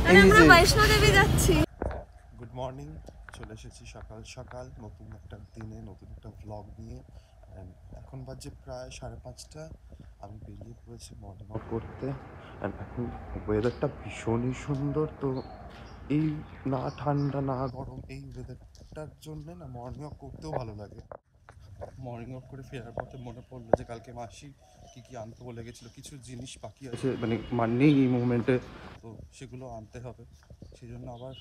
আমরা বৈষ্ণো দেবী যাচ্ছি। Good morning, চলে এসেছি সকাল সকাল নতুন একটা দিনে নতুন একটা ভ্লগ নিয়ে। এখন বাজে প্রায় 5:30। আমি বেরিয়ে পড়েছি মর্নিং ওয়াক করতে। অ্যান্ড এখন ওয়েদারটা ভীষণই সুন্দর। তো এই না ঠান্ডা না গরম, এই ওয়েদারটার জন্যে না মর্নিং ওয়াক করতেও ভালো লাগে। মর্নিং ওয়াক করে ফেরার পথে মনে পড়লো যে কালকে মাসি কী আনতে বলে গেছিলো, কিছু জিনিস বাকি আছে মানে নেই এই মুভমেন্টে, তো সেগুলো আনতে হবে। সেই জন্য আবার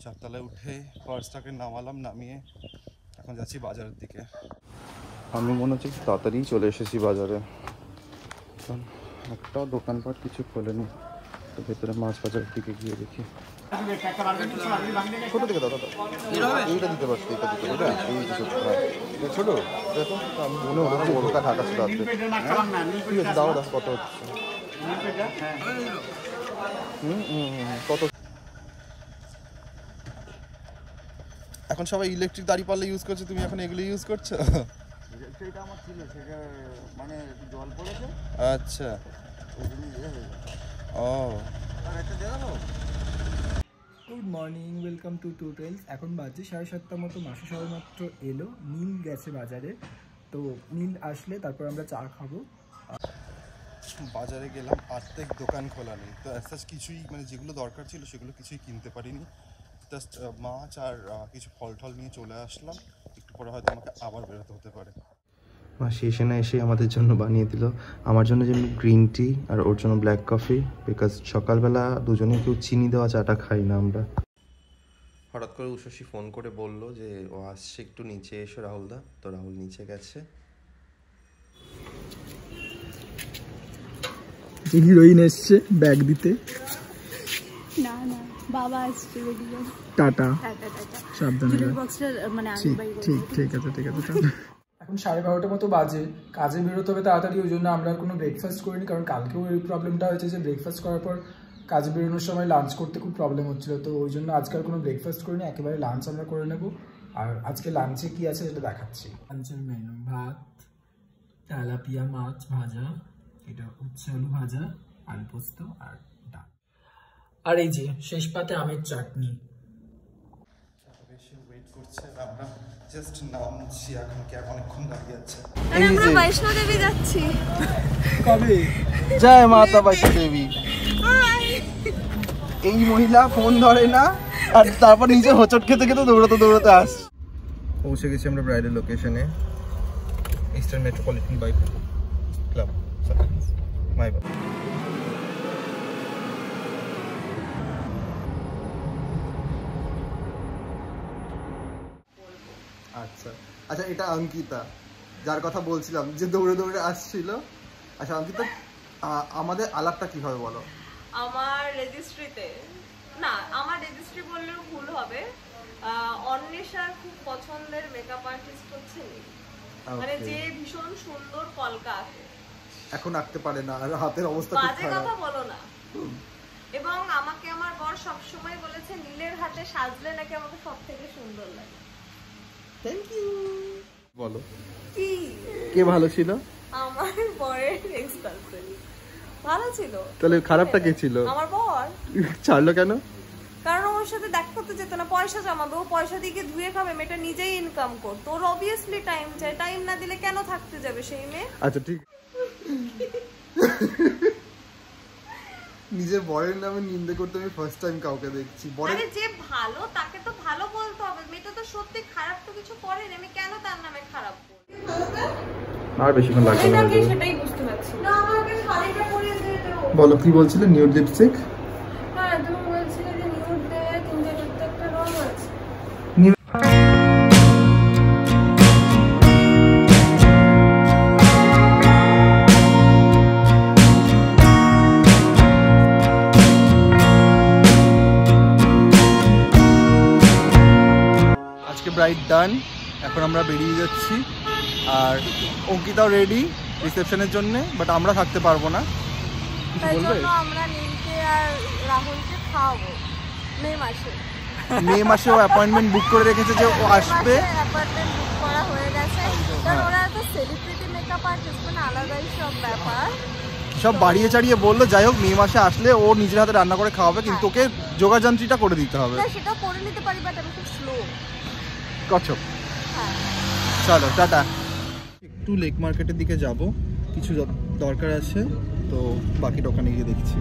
চারতলায় উঠে পার্সটাকে নামালাম, নামিয়ে এখন যাচ্ছি বাজারের দিকে। আমি মনে হচ্ছে তাড়াতাড়ি চলে এসেছি বাজারে। একটাও দোকানপাট কিছু খোলেনি, তো ভেতরে মাছ বাজারের দিকে গিয়ে দেখি। ছোটো থেকে দাদা এইটা দিতে পারছি, এটা দিতে পারবে এই ছোটো দেখো, আমি মনে হচ্ছে ওটা ঢাকা ছিল আসবে। ঠিক আছে, দাও দাও কত হচ্ছে। কত এখন সবাই ইলেকট্রিক দাঁড়িপাল্লা ইউজ করছে, তুমি এখন এগুলো ইউজ করছো? এটা আমার ছিল, সেটা মানে জল পড়েছে। আচ্ছা, ও আর একটা দিয়ে দাও। Good morning, welcome to Tales. এখন বাজে 7:30 মতো। মাসি সবেমাত্র এলো, নীল গেছে বাজারে। তো নীল আসলে তারপর আমরা চা খাবো। বাজারে গেলাম, প্রত্যেক দোকান খোলা নেই, তো অ্যাজ সাচ কিছুই মানে যেগুলো দরকার ছিল সেগুলো কিছুই কিনতে পারিনি। জাস্ট মাছ আর কিছু ফল টল নিয়ে চলে আসলাম। একটু পরে হয়তো আমাকে আবার বেরোতে হতে পারে। মাসি এসে না এসে আমাদের জন্য বানিয়ে দিল, আমার জন্য যেমন গ্রিন টি আর ওর জন্য ব্ল্যাক কফি, বিকজ সকালবেলা দুজনে কেউ চিনি দেওয়া চাটা খাই না আমরা। হঠাৎ করে উষসী ফোন করে বলল যে ও আসছে, একটু নিচে এসো রাহুলদা। তো রাহুল নিচে গেছে। হিরোইন এসছে ব্যাগ দিতে। না না, বাবা আসছে। টাটা, টাটা টাটা, সাবধানে। মানে ঠিক আছে টাটা। এখন 12:30 মতো বাজে, কাজে বেরোতে হবে তাড়াতাড়ি। ওই জন্য আমরা কোনো ব্রেকফাস্ট করিনি, কারণ কালকেও এই প্রবলেমটা হয়েছে যে ব্রেকফাস্ট করার পর কাজে বেরোনোর সময় লাঞ্চ করতে খুব প্রবলেম হচ্ছিলো। তো ওই জন্য আজকাল কোনো ব্রেকফাস্ট করিনি, একেবারে লাঞ্চ আমরা করে নেব। আর আজকে লাঞ্চে কি আছে সেটা দেখাচ্ছি। লাঞ্চের মেনু: ভাত, তেলাপিয়া মাছ ভাজা, এটা উচ্ছে আলু ভাজা, আলু পোস্ত আর ডাল। আর এই যে শেষ পাতে আমের চাটনি। বেশি ওয়েট করছে, আমরা জাস্ট নামছি এখন, ক্যাব অনেকক্ষণ দাঁড়িয়ে আছে। আমরা বৈষ্ণো দেবী যাচ্ছি। কবে? জয় মাতা বৈষ্ণো দেবী। এই মহিলা ফোন ধরে না, আর তারপর নিজে হোঁচট খেতে খেতে দৌড়াতে আস। পৌঁছে গেছি আমরা ব্রাইডাল লোকেশনে, eastern metropolitan bike club maiba. আচ্ছা আচ্ছা, এটা অঙ্কিতা, যার কথা বলছিলাম যে দৌড়ে দৌড়ে আসছিল। আচ্ছা অঙ্কিতা, আমাদের আলাপটা কিভাবে বলো? আমার রেজিস্ট্রিতে না, আমার রেজিস্ট্রি বললেও ভুল হবে। অন্বেষার খুব পছন্দের মেকআপ আর্টিস্ট হচ্ছে নীল, মানে যে ভীষণ সুন্দর কলকা আঁকে। এখন আঁকতে পারে না, আর হাতের অবস্থা খুব বাজে খারাপ। কথা বলো না। এবং আমাকে আমার বর সবসময় বলেছে নীলের হাতে সাজলে নাকি আমাকে সব থেকে সুন্দর লাগে। Thank you. বলো কি কে ভালো ছিল? আমার বরের এক্স গার্লফ্রেন্ড ভালো ছিল। তাহলে খারাপটা কে ছিল? আমার বর। ছাড়লো কেন? কারণ ওর সাথে দেখা করতে যেত না, পয়সা জমাবে, ও পয়সা দিয়ে ধুয়ে খাবে, মেয়েটা নিজেই ইনকাম করতো। ওর অবভিয়াসলি টাইম চাই, টাইম না দিলে কেন থাকতে যাবে সেই মেয়ে? আচ্ছা ঠিক। নিজের বরের নামে নিন্দা করতে আমি ফার্স্ট টাইম কাউকে দেখছি। আরে যে ভালো তাকে তো ভালো বলতে হবে, মেয়েটা তো সত্যি খারাপ তো কিছু করেনি, আমি কেন তার নামে খারাপ বলবো? আর বেশিক্ষণ লাগবে না, সেটাই বুঝতে পারছি না। আমাকে শাড়িটা পরিয়ে দিয়ে দাও। বলো কি বলছিলে? Nude lipstick? হ্যাঁ, তুমি বলছিলে যে নিউড দে, তিনটে একটা রং আছে। আজকে ব্রাইড ডান, এখন আমরা বেরিয়ে যাচ্ছি। আর অঙ্কিতাও রেডি রিসেপশনের জন্য, বাট আমরা থাকতে পারবো না। কিছু বলবে? আমরা নীলকে আর রাহুলকে খাওয়াবো মে মাসে ও অ্যাপয়েন্টমেন্ট বুক করে রেখেছে যে ও আসবে। অ্যাপয়েন্টমেন্ট বুক করা হয়ে গেছে, কারণ ওরা তো সেলিব্রিটি মেকআপ আর্টিস্ট, মানে আলাদাই সব ব্যাপার। সব বাড়িয়ে চাড়িয়ে বললো। যাই হোক, মে মাসে আসলে ও নিজের হাতে রান্না করে খাওয়াবে, কিন্তু ওকে যোগাযান্ত্রীটা করে দিতে হবে। সেটা করে নিতে পারি, বাট আমি খুব স্লো। কচ্ছপ। চলো টাটা। একটু লেক মার্কেটের দিকে যাব, কিছু দরকার আছে, তো বাকিটা ওখানে গিয়ে দেখছি।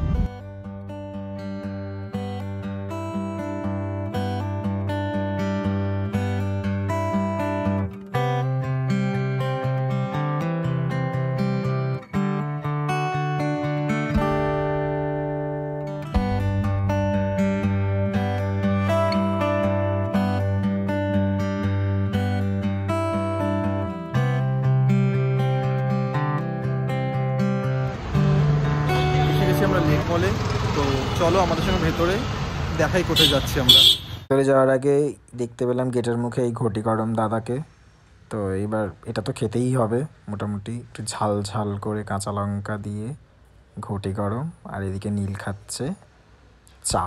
আমরা লেক মলে, তো চলো আমাদের সঙ্গে ভেতরে দেখাই কোথায় যাচ্ছি আমরা। ভেতরে যাওয়ার আগে দেখতে পেলাম গেটের মুখে এই ঘটি গরম দাদাকে। তো এইবার এটা তো খেতেই হবে, মোটামুটি একটু ঝাল ঝাল করে কাঁচা লঙ্কা দিয়ে ঘটি গরম, আর এদিকে নীল খাচ্ছে চা।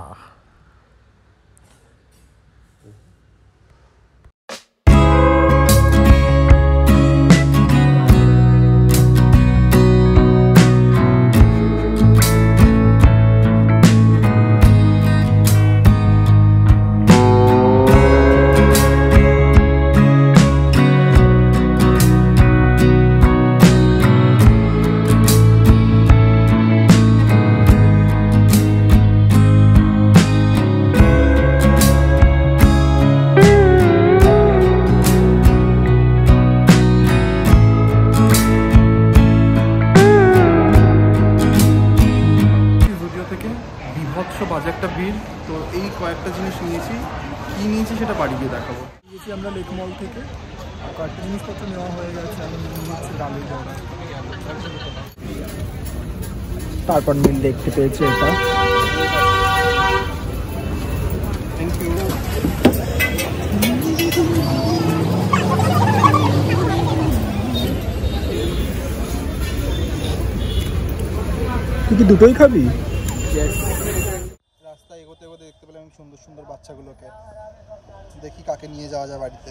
বাজে একটা ভিড়, তো এই কয়েকটা জিনিস নিয়েছি। কি নিয়েছি সেটা বাড়ি গিয়ে দেখাবো। নিয়েছি আমরা লেক মল থেকে, কয়েকটা জিনিসপত্র নেওয়া হয়ে গেছে। আমি নিচ্ছি ডালের বড়া, তারপর মিল দেখতে পেয়েছি এটা। Thank you. তুই কি দুটোই খাবি? রাস্তায় এগোতে এগোতে দেখতে পেলাম সুন্দর সুন্দর বাচ্চাগুলোকে। দেখি কাকে নিয়ে যাওয়া যায় বাড়িতে।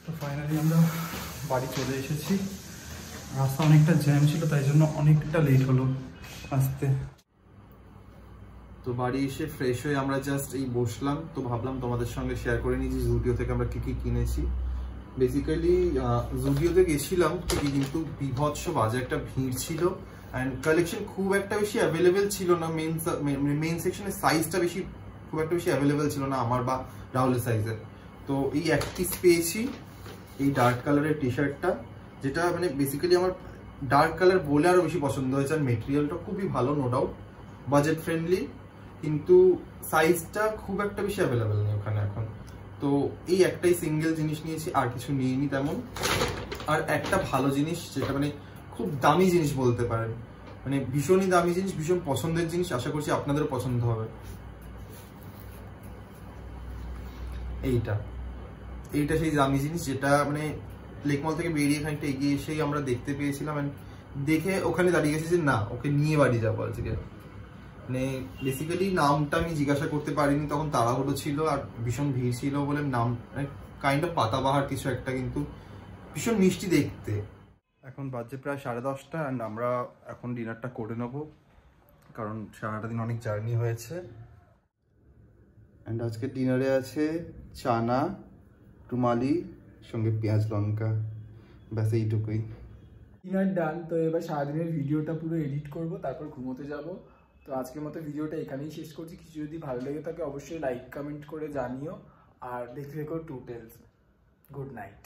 তো ফাইনালি আমরা বাড়ি চলে এসেছি। রাস্তা অনেকটা জ্যাম ছিল, তাই জন্য অনেকটা লেট হলো আসতে। তো বাড়ি এসে ফ্রেশ হয়ে আমরা জাস্ট এই বসলাম, তো ভাবলাম তোমাদের সঙ্গে শেয়ার করে নিই যে জুডিও থেকে আমরা কি কি কিনেছি। বেসিক্যালি জুডিওতে গেছিলাম ঠিকই, কিন্তু বিভৎস বাজে একটা ভিড় ছিল, অ্যান্ড কালেকশন খুব একটা বেশি অ্যাভেলেবেল ছিল না। মেন সেকশনের সাইজটা খুব একটা বেশি অ্যাভেলেবেল ছিল না আমার বা রাহুলের সাইজের। তো এই এক পিস পেয়েছি, এই ডার্ক কালারের টি শার্টটা, যেটা মানে বেসিক্যালি আমার ডার্ক কালার বলে আরও বেশি পছন্দ হয়েছে। আর মেটেরিয়ালটা খুবই ভালো, নো ডাউট, বাজেট ফ্রেন্ডলি, কিন্তু সাইজটা খুব একটা বেশি অ্যাভেলেবেল নেই ওখানে এখন। তো এই একটাই সিঙ্গেল জিনিস নিয়েছি, আর কিছু নিইনি তেমন। আর একটা ভালো জিনিস, যেটা মানে খুব দামি জিনিস বলতে পারেন, মানে ভীষণই দামি জিনিস, ভীষণ পছন্দের জিনিস, আশা করছি আপনাদেরও পছন্দ হবে। এইটা সেই দামি জিনিস, যেটা মানে লেকমল থেকে বেরিয়ে খানিকটা এগিয়ে এসেই আমরা দেখতে পেয়েছিলাম, দেখে ওখানে দাঁড়িয়ে গেছি যে না, ওকে নিয়ে বাড়ি যাবো আজকে। মানে বেসিক্যালি নামটা আমি জিজ্ঞাসা করতে পারিনি, তখন তাড়াহুড়ো ছিল আর ভীষণ ভিড় ছিল বলে নাম কাইন্ড অফ পাতাবাহার কিছু একটা, কিন্তু ভীষণ মিষ্টি দেখতে। এখন বাজে প্রায় 10:30, অ্যান্ড আমরা এখন ডিনারটা করে নেবো, কারণ সারাটা দিন অনেক জার্নি হয়েছে। অ্যান্ড আজকে ডিনারে আছে চানা, রুমালি, সঙ্গে পেঁয়াজ লঙ্কা, ব্যাস এইটুকুই। ডিনার ডান। তো এবার সারাদিনের ভিডিওটা পুরো এডিট করব, তারপর ঘুমোতে যাব। তো আজকের মতো ভিডিওটা এখানেই শেষ করছি। কিছু যদি ভালো লেগে থাকে অবশ্যই লাইক কমেন্ট করে জানিও, আর দেখতে থেকো টু টেলস। Good night.